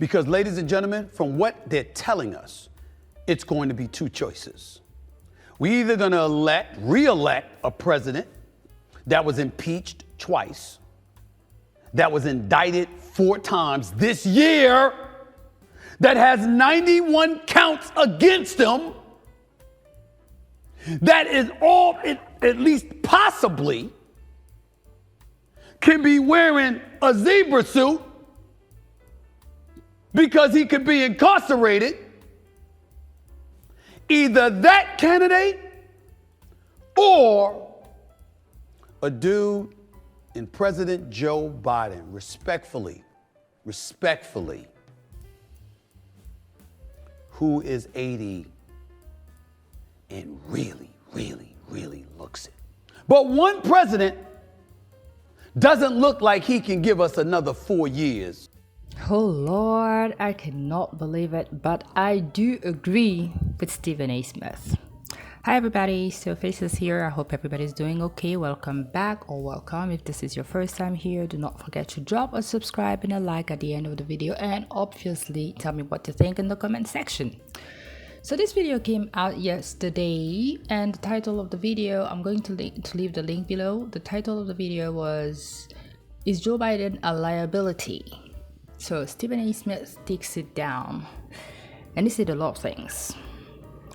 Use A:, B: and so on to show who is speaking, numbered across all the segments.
A: Because, ladies and gentlemen, from what they're telling us, it's going to be two choices. We're either going to re-elect a president that was impeached twice, that was indicted 4 times this year, that has 91 counts against him, that is all, at least possibly, can be wearing a zebra suit because he could be incarcerated. Either that candidate or a dude in President Joe Biden, respectfully, who is 80 and really looks it. But one president doesn't look like he can give us another 4 years.
B: Oh Lord, I cannot believe it, but I do agree with StephenASmith. Hi everybody, So Faces here. I hope everybody's doing okay. Welcome back, or welcome if this is your first time here. Do not forget to drop a subscribe and a like at the end of the video, and obviously tell me what you think in the comment section. So this video came out yesterday, and the title of the video, I'm going to leave the link below. The title of the video was, "Is Joe Biden a liability?" So StephenASmith takes it down, and he said a lot of things.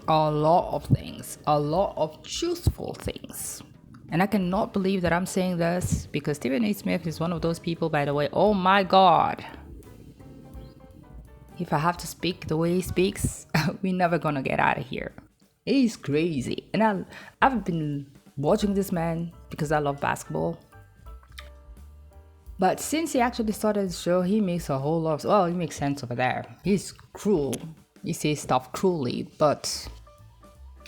B: A lot of truthful things. And I cannot believe that I'm saying this, because StephenASmith is one of those people, by the way, oh my God. If I have to speak the way he speaks, we're never gonna get out of here. He's crazy. And I've been watching this man because I love basketball. But since he actually started the show, he makes a whole lot of, he makes sense over there. He's cruel. He says stuff cruelly, but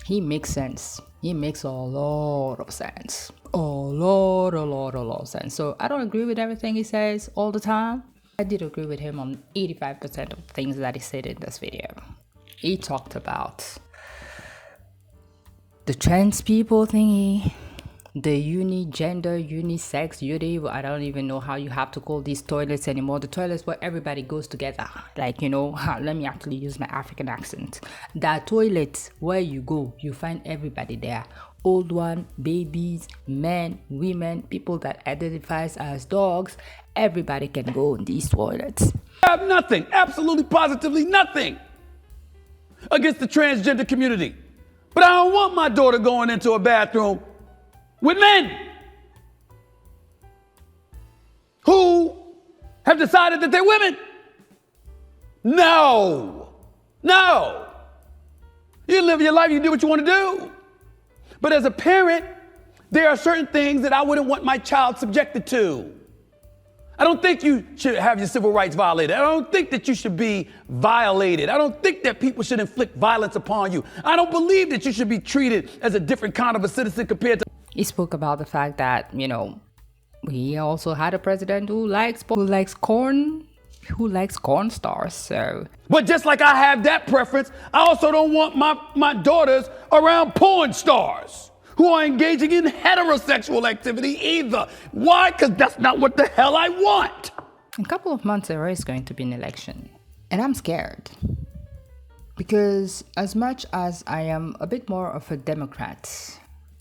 B: he makes sense. He makes a lot of sense. A lot of sense. So I don't agree with everything he says all the time. I did agree with him on 85% of things that he said in this video. He talked about the trans people thingy, the gender, unisex, I don't even know how you have to call these toilets anymore. The toilets where everybody goes together. Like, let me actually use my African accent. The toilets where you go, you find everybody there. Old one, babies, men, women, people that identifies as dogs. Everybody can go in these toilets.
A: I have nothing, absolutely positively nothing against the transgender community. But I don't want my daughter going into a bathroom with men who have decided that they're women. No. You live your life, you do what you want to do. But as a parent, there are certain things that I wouldn't want my child subjected to. I don't think you should have your civil rights violated. I don't think that you should be violated. I don't think that people should inflict violence upon you. I don't believe that you should be treated as a different kind of a citizen compared to.
B: He spoke about the fact that, we also had a president who likes corn stars. So,
A: but just like I have that preference, I also don't want my daughters around porn stars who are engaging in heterosexual activity either. Why? Because that's not what the hell I want.
B: In a couple of months, there is going to be an election, and I'm scared. Because as much as I am a bit more of a Democrat,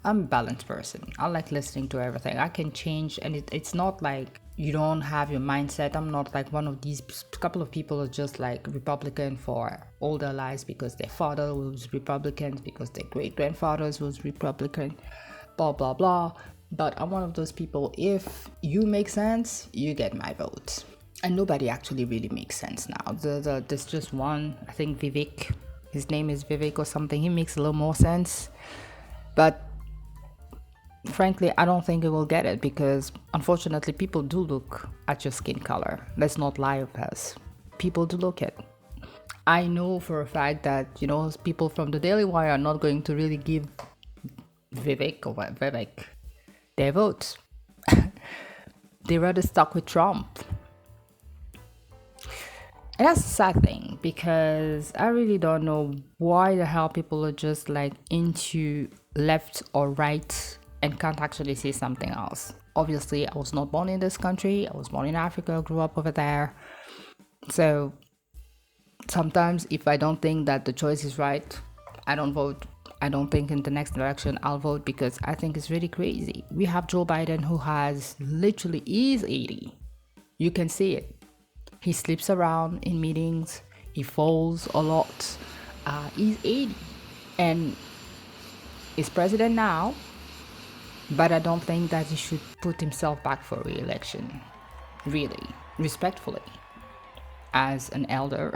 B: I'm a balanced person. I like listening to everything. I can change, and it's not like you don't have your mindset. I'm not like one of these couple of people who are just like Republican for all their lives because their father was Republican, because their great-grandfathers was Republican, blah, blah, blah. But I'm one of those people, if you make sense, you get my vote. And nobody actually really makes sense now. There's just one, I think Vivek, his name is Vivek or something. He makes a little more sense. But frankly, I don't think it will get it, because unfortunately people do look at your skin color. Let's not lie of us. People do look at. I know for a fact that, people from the Daily Wire are not going to really give Vivek their votes. They rather stuck with Trump. And that's a sad thing, because I really don't know why the hell people are just like into left or right and can't actually say something else. Obviously, I was not born in this country. I was born in Africa, grew up over there. So Sometimes if I don't think that the choice is right, I don't vote. I don't think in the next election I'll vote because I think it's really crazy. We have Joe Biden who has literally is 80. You can see it. He sleeps around in meetings. He falls a lot. He's 80 and is president now, but I don't think that he should put himself back for re-election. Really, respectfully. As an elder,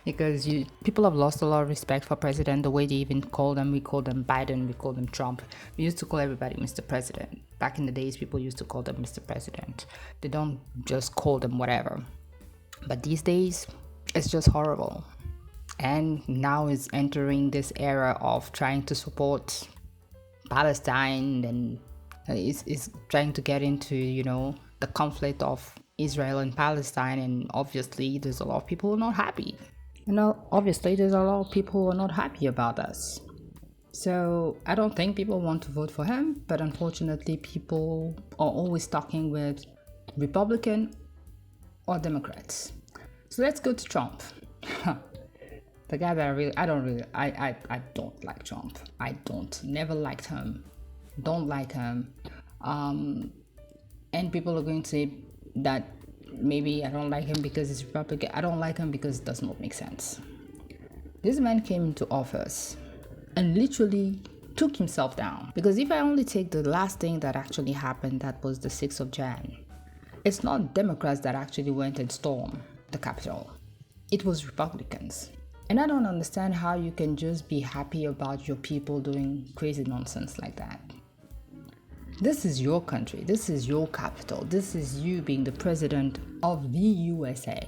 B: because people have lost a lot of respect for president. The way they even call them, we call them Biden, we call them Trump. We used to call everybody Mr. President. Back in the days, people used to call them Mr. President. They don't just call them whatever. But these days, it's just horrible. And now is entering this era of trying to support Palestine and is trying to get into, the conflict of Israel and Palestine, and obviously there's a lot of people who are not happy. Obviously there's a lot of people who are not happy about us. So I don't think people want to vote for him, but unfortunately people are always talking with Republican or Democrats. So let's go to Trump. The guy that I don't like Trump. Never liked him. Don't like him. And people are going to say that maybe I don't like him because he's Republican. I don't like him because it does not make sense. This man came into office and literally took himself down. Because if I only take the last thing that actually happened, that was the 6th of Jan. It's not Democrats that actually went and stormed the Capitol. It was Republicans. And I don't understand how you can just be happy about your people doing crazy nonsense like that. This is your country. This is your capital. This is you being the president of the USA.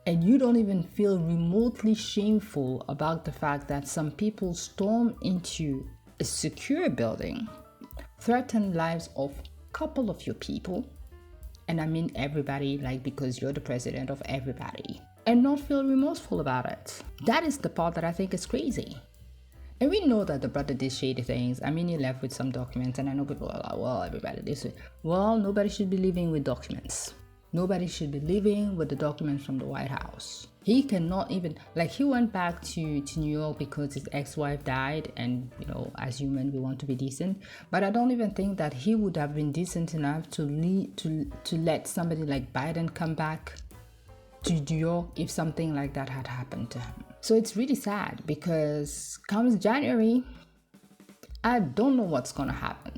B: And you don't even feel remotely shameful about the fact that some people storm into a secure building, threaten lives of a couple of your people, and I mean everybody, because you're the president of everybody, and not feel remorseful about it. That is the part that I think is crazy. And we know that the brother did shady things. I mean, he left with some documents, and I know people are like, well, everybody this way. Well, nobody should be living with documents. Nobody should be living with the documents from the White House. He cannot even, he went back to New York because his ex-wife died, and, as human, we want to be decent. But I don't even think that he would have been decent enough to let somebody like Biden come back to New York if something like that had happened to him. So it's really sad because comes January, I don't know what's going to happen.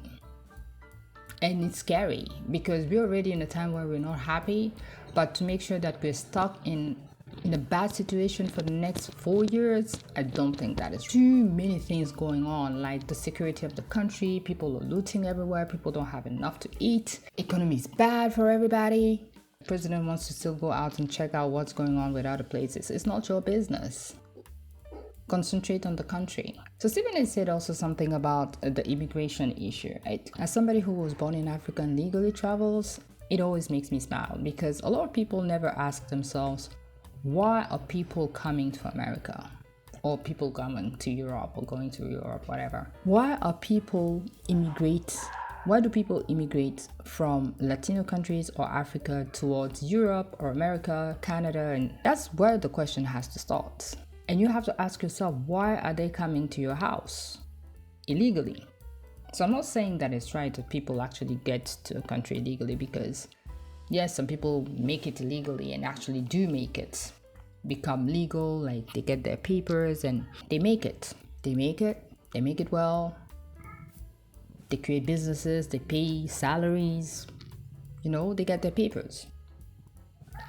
B: And it's scary because we're already in a time where we're not happy, but to make sure that we're stuck in a bad situation for the next 4 years, I don't think that is too many things going on, like the security of the country, people are looting everywhere, people don't have enough to eat, economy is bad for everybody. The president wants to still go out and check out what's going on with other places. It's not your business. Concentrate on the country. So Stephen has said also something about the immigration issue, right? As somebody who was born in Africa and legally travels, it always makes me smile because a lot of people never ask themselves, why are people coming to America? Or people coming to Europe or going to Europe, whatever. Why do people immigrate from Latino countries or Africa towards Europe or America, Canada? And that's where the question has to start. And you have to ask yourself, why are they coming to your house illegally? So I'm not saying that it's right that people actually get to a country illegally, because yes, some people make it illegally and actually do make it become legal, like they get their papers and they make it well. They create businesses, they pay salaries, they get their papers.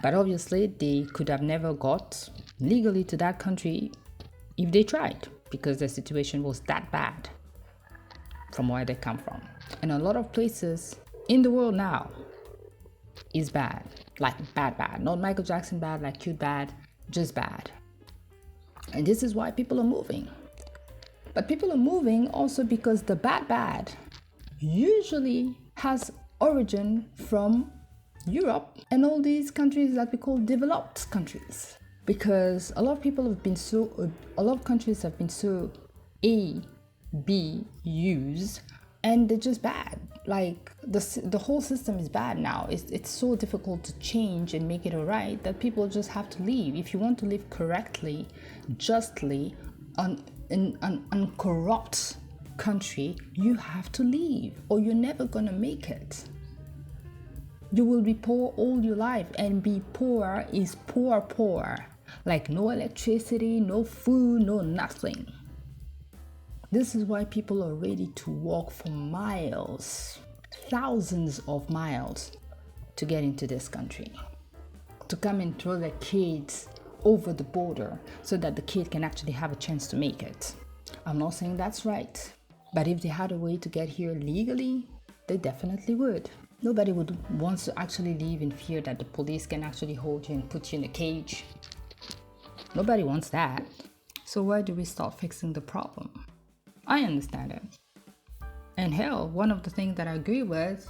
B: But obviously they could have never got legally to that country if they tried, because their situation was that bad from where they come from. And a lot of places in the world now is bad, like bad, not Michael Jackson bad, like cute bad, just bad. And this is why people are moving. But people are moving also because the bad usually has origin from Europe and all these countries that we call developed countries. Because a lot of countries have been so A, B used, and they're just bad. like the whole system is bad now. It's so difficult to change and make it all right that people just have to leave. If you want to live correctly, justly, in an uncorrupt country, you have to leave, or you're never gonna make it. You will be poor all your life, and be poor is poor. Like no electricity, no food, no nothing. This is why people are ready to walk for miles, thousands of miles, to get into this country, to come and throw their kids over the border so that the kid can actually have a chance to make it. I'm not saying that's right, but if they had a way to get here legally, they definitely would. Nobody would want to actually live in fear that the police can actually hold you and put you in a cage. Nobody wants that. So why do we start fixing the problem? I understand it. And hell, one of the things that I agree with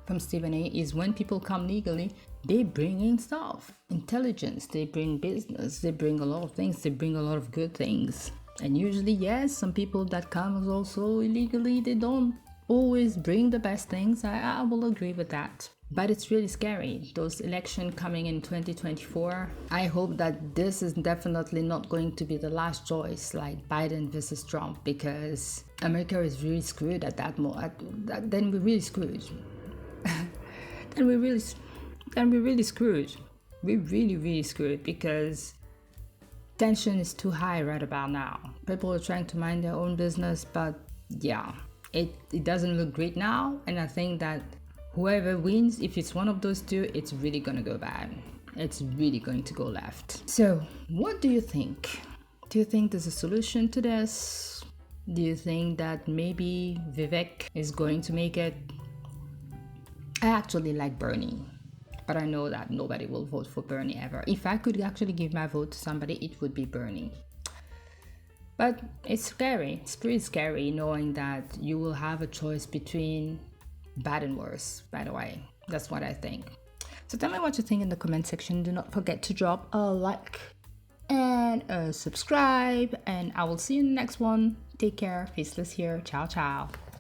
B: from Stephen A is when people come legally, they bring in stuff, intelligence, they bring business, they bring a lot of things, they bring a lot of good things. And usually, yes, some people that come also illegally, they don't always bring the best things. I will agree with that. But it's really scary, those elections coming in 2024. I hope that this is definitely not going to be the last choice, like Biden versus Trump, because America is really screwed at that moment. Then we're really screwed. then we're really screwed. We're really screwed because tension is too high right about now. People are trying to mind their own business, but yeah, it doesn't look great now. And I think that whoever wins, if it's one of those two, it's really gonna go bad. It's really going to go left. So what do you think? Do you think there's a solution to this? Do you think that maybe Vivek is going to make it? I actually like Bernie, but I know that nobody will vote for Bernie ever. If I could actually give my vote to somebody, it would be Bernie. But it's scary. It's pretty scary knowing that you will have a choice between bad and worse, by the way. That's what I think. So tell me what you think in the comment section. Do not forget to drop a like and a subscribe, and I will see you in the next one. Take care. Faceless here. Ciao, ciao.